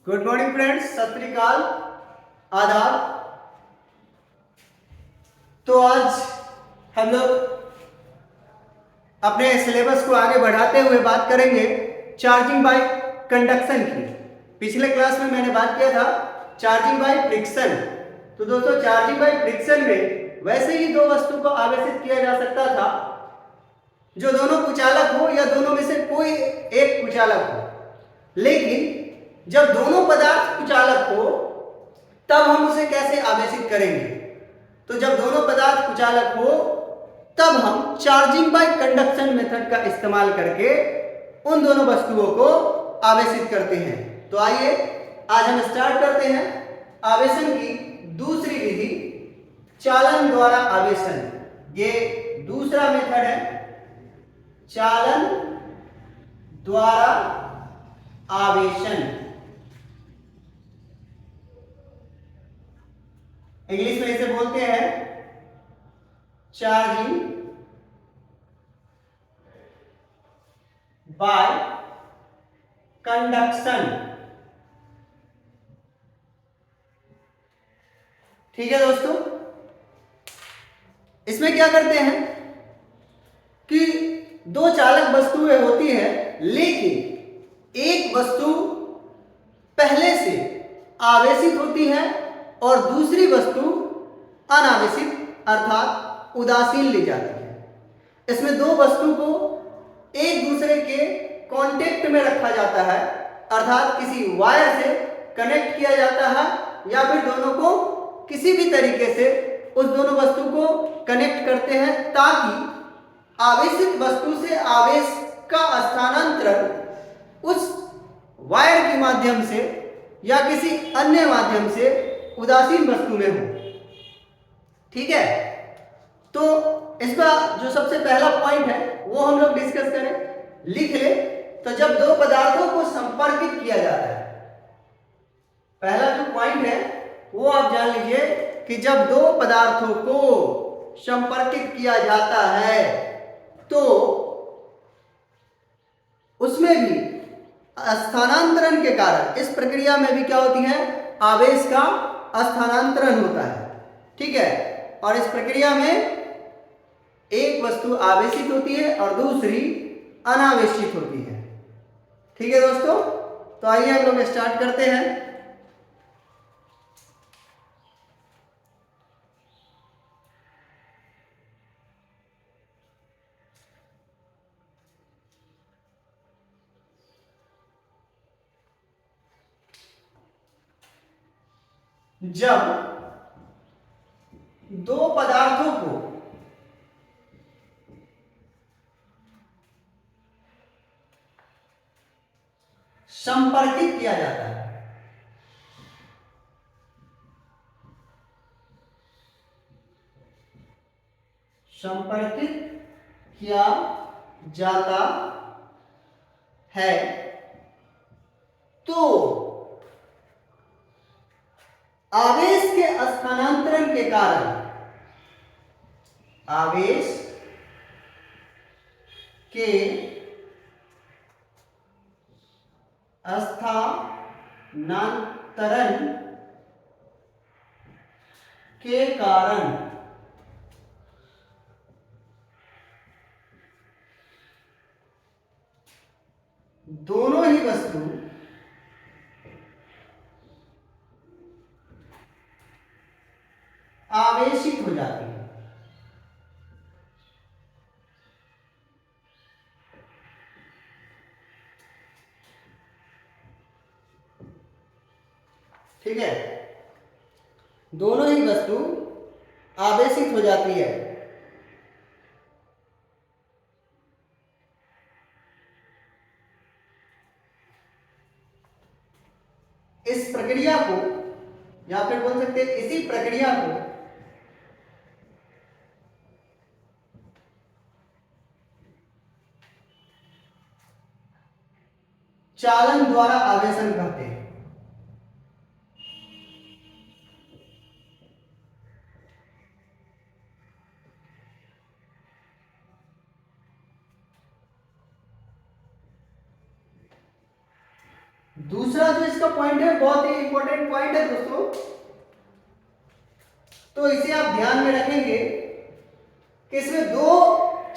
Good morning friends, सत श्री अकाल, आदाब। तो आज हम लोग अपने सिलेबस को आगे बढ़ाते हुए बात करेंगे चार्जिंग बाय कंडक्शन की। पिछले क्लास में मैंने बात किया था चार्जिंग बाय फ्रिक्शन। तो दोस्तों, चार्जिंग बाय फ्रिक्शन में वैसे ही दो वस्तु को आवेशित किया जा सकता था जो दोनों कुचालक हो या दोनों में से कोई एक कुचालक हो, लेकिन जब दोनों पदार्थ कुचालक हो तब हम उसे कैसे आवेशित करेंगे? तो जब दोनों पदार्थ कुचालक हो तब हम चार्जिंग बाय कंडक्शन मेथड का इस्तेमाल करके उन दोनों वस्तुओं को आवेशित करते हैं। तो आइए आज हम स्टार्ट करते हैं आवेशन की दूसरी विधि, चालन द्वारा आवेशन। ये दूसरा मेथड है, चालन द्वारा आवेशन। इंग्लिश में इसे बोलते हैं चार्जिंग बाय कंडक्शन। ठीक है दोस्तों, इसमें क्या करते हैं कि दो चालक वस्तुएं होती है, लेकिन एक वस्तु पहले से आवेशित होती है और दूसरी वस्तु अनावेशित अर्थात उदासीन ली जाती है। इसमें दो वस्तु को एक दूसरे के कांटेक्ट में रखा जाता है, अर्थात किसी वायर से कनेक्ट किया जाता है या फिर दोनों को किसी भी तरीके से उस दोनों वस्तु को कनेक्ट करते हैं ताकि आवेशित वस्तु से आवेश का स्थानांतरण उस वायर के माध्यम से या किसी अन्य माध्यम से उदासीन वस्तु में हो। ठीक है, तो इसका जो सबसे पहला पॉइंट है वो हम लोग डिस्कस करें, लिख ले। तो जब दो पदार्थों को संपर्कित किया जाता है, पहला जो पॉइंट है वो आप जान लीजिए कि जब दो पदार्थों को संपर्कित किया जाता है तो उसमें भी स्थानांतरण के कारण, इस प्रक्रिया में भी क्या होती है, आवेश का स्थानांतरण होता है। ठीक है, और इस प्रक्रिया में एक वस्तु आवेशित होती है और दूसरी अनावेशित होती है। ठीक है दोस्तों, तो आइए हम लोग स्टार्ट करते हैं। जब दो पदार्थों को संपर्कित किया जाता है, संपर्कित किया जाता है तो आवेश के स्थानांतरण के कारण, आवेश के स्थानांतरण के कारण दोनों ही वस्तु आवेशित हो जाती है। ठीक है, दोनों ही वस्तु आवेशित हो जाती है। इस प्रक्रिया को या फिर बोल सकते हैं इसी प्रक्रिया को चालन द्वारा आवेशन कहते हैं। दूसरा जो इसका का पॉइंट है, बहुत ही इंपॉर्टेंट पॉइंट है दोस्तों। तो इसे आप ध्यान में रखेंगे कि इसमें दो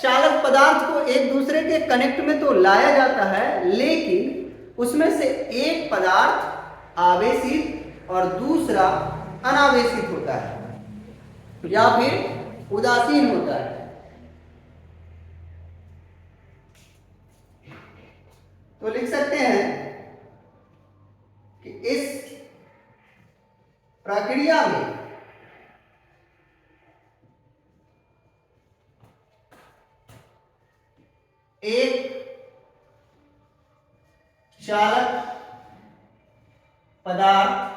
चालक पदार्थ को एक दूसरे के कनेक्ट में तो लाया जाता है, लेकिन उसमें से एक पदार्थ आवेशित और दूसरा अनावेशित होता है या फिर उदासीन होता है। तो लिख सकते हैं कि इस प्रक्रिया में एक चालक पदार्थ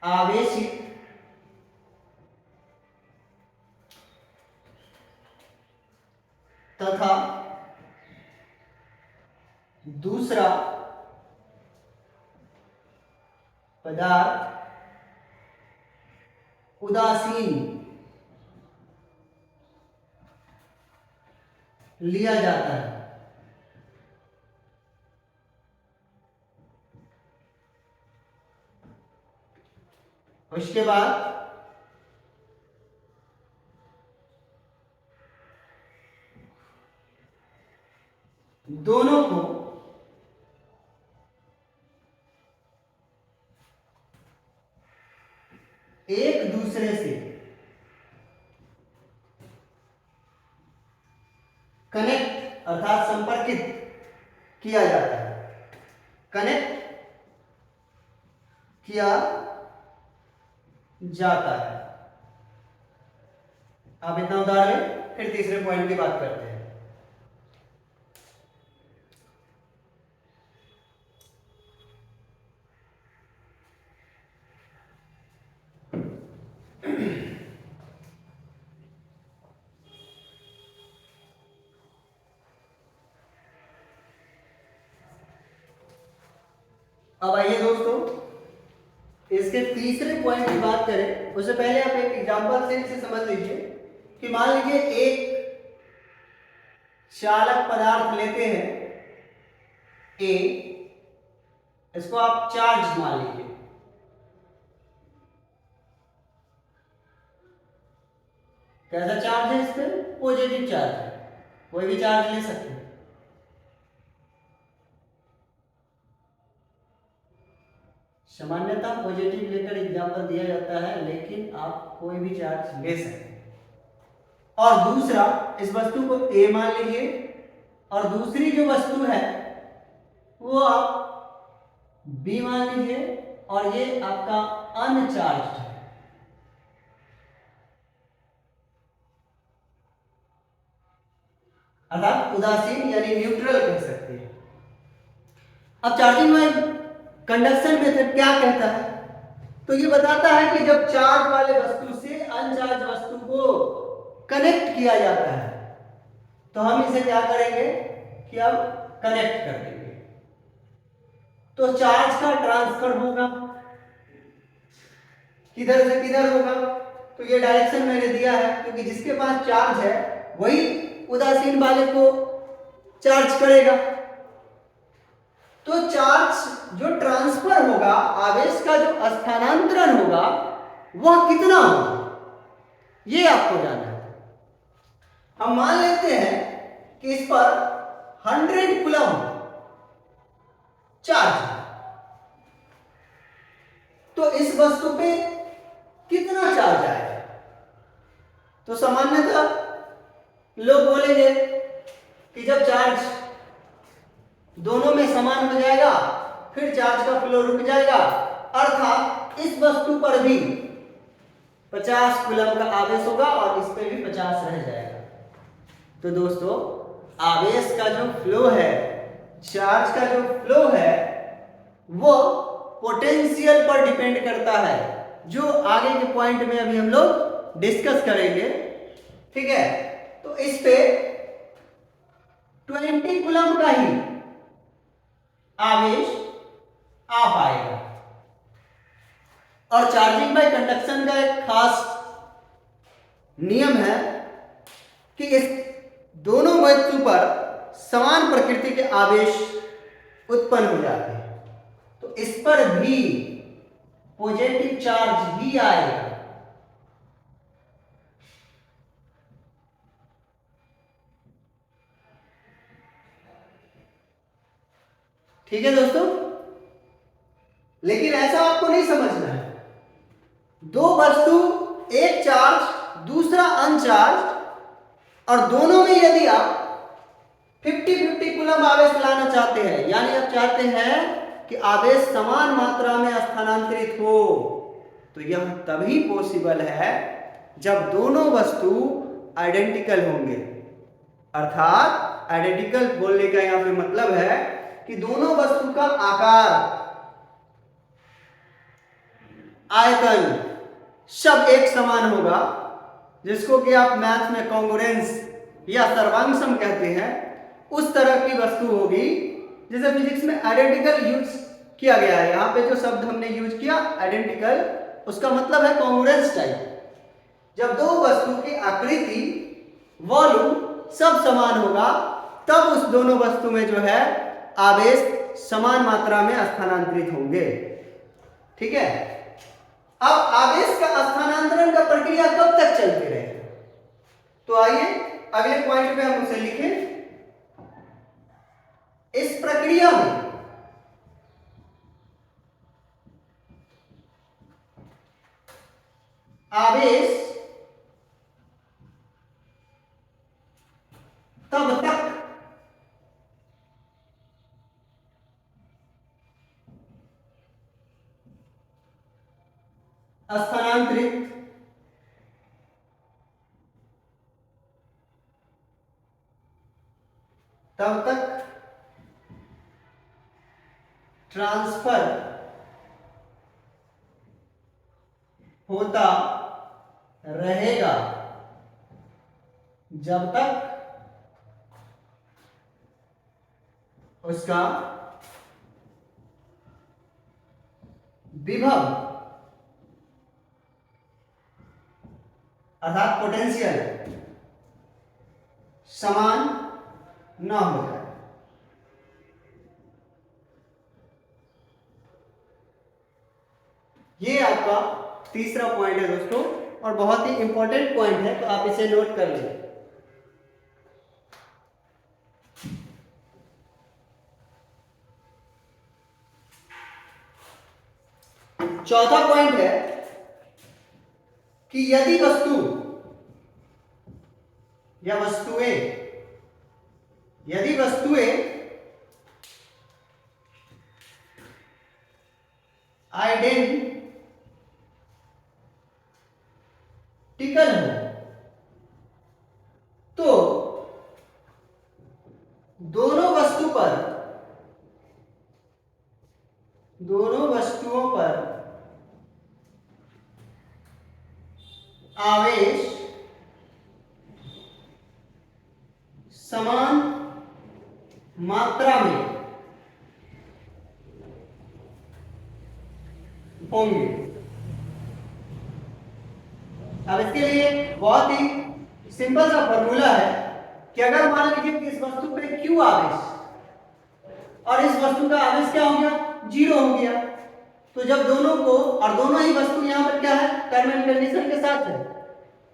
आवेशित तथा दूसरा पदार्थ उदासीन लिया जाता है। उसके बाद दोनों को एक दूसरे से कनेक्ट अर्थात संपर्कित किया जाता है, कनेक्ट किया जाता है। आप इतना उदाहरण लें, फिर तीसरे पॉइंट की बात करते हैं। अब आइए दोस्तों, इसके तीसरे पॉइंट की बात करें उससे पहले आप एक एग्जांपल से इसे समझ लीजिए कि मान लीजिए एक चालक पदार्थ लेते हैं ए, इसको आप चार्ज मान लीजिए। कैसा चार्ज है? इस पे पॉजिटिव चार्ज है, कोई भी चार्ज ले सकते हैं। सामान्यतः पॉजिटिव लेकर एग्जाम्पल दिया जाता है, लेकिन आप कोई भी चार्ज ले सकते हैं। और दूसरा, इस वस्तु को ए मान लीजिए और दूसरी जो वस्तु है वो आप बी मान लीजिए और ये आपका अनचार्ज्ड है। अर्थात उदासीन यानी न्यूट्रल कह सकते हैं। अब चार्जिंग वाइज कंडक्शन मेथड क्या कहता है? तो ये बताता है कि जब चार्ज वाले वस्तु से अनचार्ज वस्तु को कनेक्ट किया जाता है तो हम इसे क्या करेंगे कि अब कनेक्ट कर देंगे, तो चार्ज का ट्रांसफर होगा। किधर से किधर होगा? तो ये डायरेक्शन मैंने दिया है, क्योंकि जिसके पास चार्ज है वही उदासीन वाले को चार्ज करेगा। तो चार्ज जो ट्रांसफर होगा, आवेश का जो स्थानांतरण होगा वह कितना होगा, ये आपको जानना है। हम मान लेते हैं कि इस पर 100 कूलम चार्ज है, तो इस वस्तु पे कितना चार्ज आएगा? तो सामान्यतः लोग बोलेंगे कि जब चार्ज दोनों में समान हो जाएगा फिर चार्ज का फ्लो रुक जाएगा, अर्थात इस वस्तु पर भी 50 कूलम का आवेश होगा और इस पे भी 50 रह जाएगा। तो दोस्तों, आवेश का जो फ्लो है, चार्ज का जो फ्लो है, वो पोटेंशियल पर डिपेंड करता है, जो आगे के पॉइंट में अभी हम लोग डिस्कस करेंगे। ठीक है, तो इस पे 20 कूलम का ही आवेश आ पाएगा। और चार्जिंग बाय कंडक्शन का एक खास नियम है कि इस दोनों वस्तु पर समान प्रकृति के आवेश उत्पन्न हो जाते हैं, तो इस पर भी पॉजिटिव चार्ज ही आएगा। ठीक है दोस्तों, लेकिन ऐसा आपको नहीं समझना है। दो वस्तु, एक चार्ज दूसरा अनचार्ज, और दोनों में यदि आप 50-50 कूलम आवेश लाना चाहते हैं, यानी आप चाहते हैं कि आवेश समान मात्रा में स्थानांतरित हो, तो यह तभी पॉसिबल है जब दोनों वस्तु आइडेंटिकल होंगे। अर्थात आइडेंटिकल बोलने का यहां पे मतलब है कि दोनों वस्तु का आकार, आयतन सब एक समान होगा, जिसको कि आप मैथ में कॉन्ग्रुएंस या सर्वांगसम कहते हैं। उस तरह की वस्तु होगी जैसे फिजिक्स में आइडेंटिकल यूज किया गया है। यहाँ पे जो शब्द हमने यूज किया आइडेंटिकल, उसका मतलब है कॉन्ग्रुएंस टाइप। जब दो वस्तु की आकृति, वॉल्यूम सब समान होगा, तब उस दोनों वस्तु में जो है आवेश समान मात्रा में स्थानांतरित होंगे। ठीक है, अब आवेश का स्थानांतरण का प्रक्रिया कब तक चलती रहेगी? तो आइए अगले पॉइंट पे हम उसे लिखें। इस प्रक्रिया में आवेश तब तक स्थानांतरित तब तक ट्रांसफर होता रहेगा जब तक उसका विभव अर्थात पोटेंशियल समान न हो जाए। ये आपका तीसरा पॉइंट है दोस्तों, और बहुत ही इंपॉर्टेंट पॉइंट है, तो आप इसे नोट कर लें। चौथा पॉइंट है कि यदि वस्तु या यदि वस्तुएं आइडेंटिकल हो, तो दोनों वस्तुओं पर आवेश समान मात्रा में होंगे। अब इसके लिए बहुत ही सिंपल सा फॉर्मूला है कि अगर मान लीजिए कि इस वस्तु पे Q आवेश और इस वस्तु का आवेश क्या हो गया, 0 हो गया, तो जब दोनों को, और दोनों ही वस्तु यहां पर क्या है, टर्म एंड कंडीशन के साथ है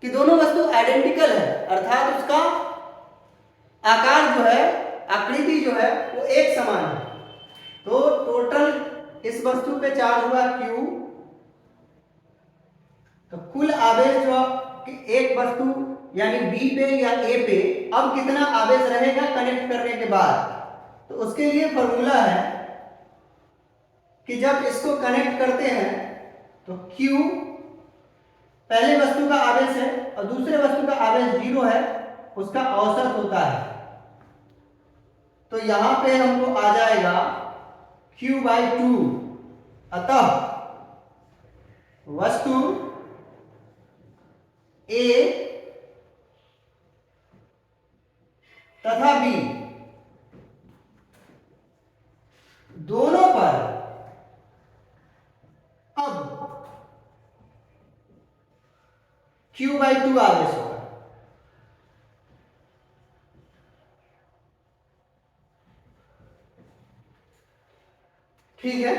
कि दोनों वस्तु आइडेंटिकल है, अर्थात उसका आकार जो है, आकृति जो है वो एक समान है, तो टोटल इस वस्तु पे चार्ज हुआ Q, तो कुल आवेश जो एक वस्तु यानी B पे या A पे अब कितना आवेश रहेगा कनेक्ट करने के बाद, तो उसके लिए फॉर्मूला है कि जब इसको कनेक्ट करते हैं तो Q पहले वस्तु का आवेश है और दूसरे वस्तु का आवेश 0 है, उसका औसत होता है। तो यहां पे हमको आ जाएगा Q/2। अतः वस्तु A तथा B दोनों पर अब Q/2 आवेश होगा। ठीक है,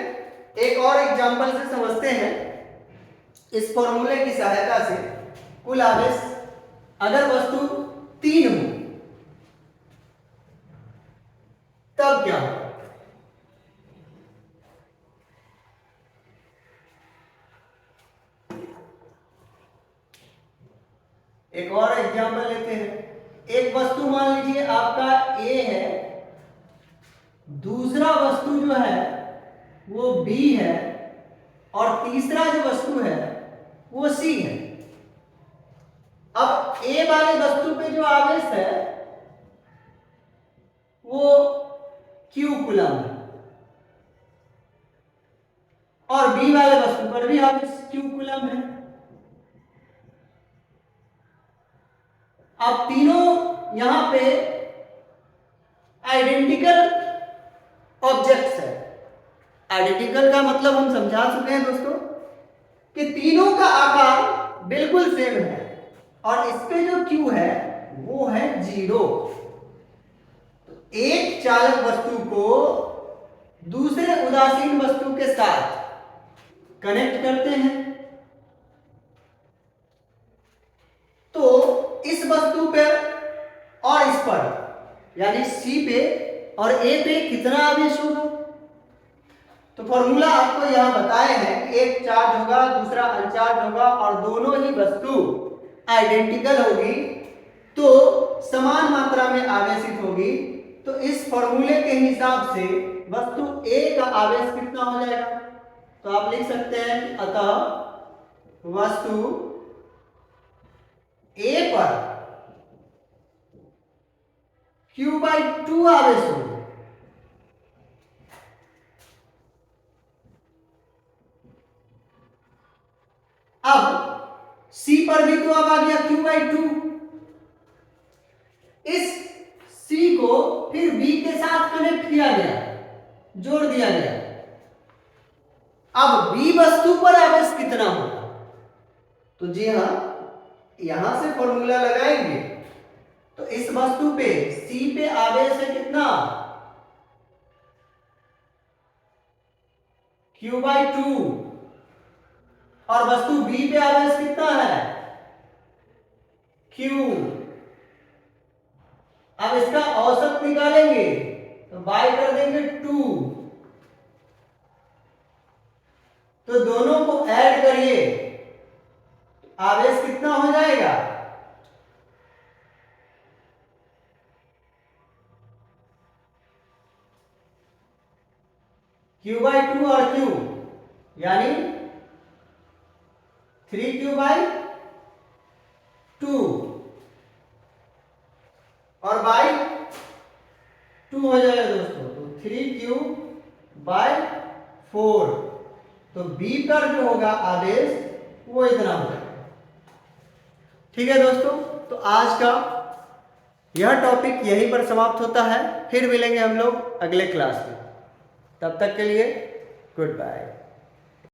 एक और एग्जांपल से समझते हैं। इस फॉर्मूले की सहायता से कुल आवेश अगर वस्तु 3 हो तब क्या हो? एक और एग्जांपल लेते हैं। एक वस्तु मान लीजिए आपका ए है, दूसरा वस्तु जो है वो बी है, और तीसरा जो वस्तु है वो सी है। अब ए वाले वस्तु पे जो आवेश है वो क्यू कूलम है, और बी वाले वस्तु पर भी आवेश क्यू कूलम है। अब तीनों यहां पे आइडेंटिकल ऑब्जेक्ट्स है। आइडेंटिकल का मतलब हम समझा चुके हैं दोस्तों कि तीनों का आकार बिल्कुल सेम है, और इस पे जो क्यू है वो है 0। तो एक चालक वस्तु को दूसरे उदासीन वस्तु के साथ कनेक्ट करते हैं, तो इस वस्तु पे और इस पर यानी सी पे और ए पे कितना आवेश होगा? तो फॉर्मूला आपको यहां बताए हैं कि एक चार्ज होगा, दूसरा अनचार्ज होगा, और दोनों ही वस्तु आइडेंटिकल होगी तो समान मात्रा में आवेशित होगी। तो इस फॉर्मूले के हिसाब से वस्तु ए का आवेश कितना हो जाएगा? तो आप लिख सकते हैं कि अतः वस्तु ए पर Q/2 आवेश होगा। अब C पर भी तो अब आ गया Q/2। इस C को फिर B के साथ कनेक्ट किया गया, जोड़ दिया गया। अब B वस्तु पर आवेश कितना होगा? तो जी हां, यहां से फॉर्मूला लगाएंगे तो इस वस्तु पे C पे आवेश है कितना? Q/2, और वस्तु B पे आवेश कितना है? Q। अब इसका औसत निकालेंगे तो बाय कर देंगे 2, तो दोनों को ऐड करिए, आवेश कितना हो जाएगा? Q/2 और Q यानी 3Q/2 और बाई 2 हो जाएगा दोस्तों, तो 3Q/4। तो B पर जो होगा आवेश वो इतना होगा। ठीक है दोस्तों, तो आज का यह टॉपिक यहीं पर समाप्त होता है। फिर मिलेंगे हम लोग अगले क्लास में। तब तक के लिए गुड बाय।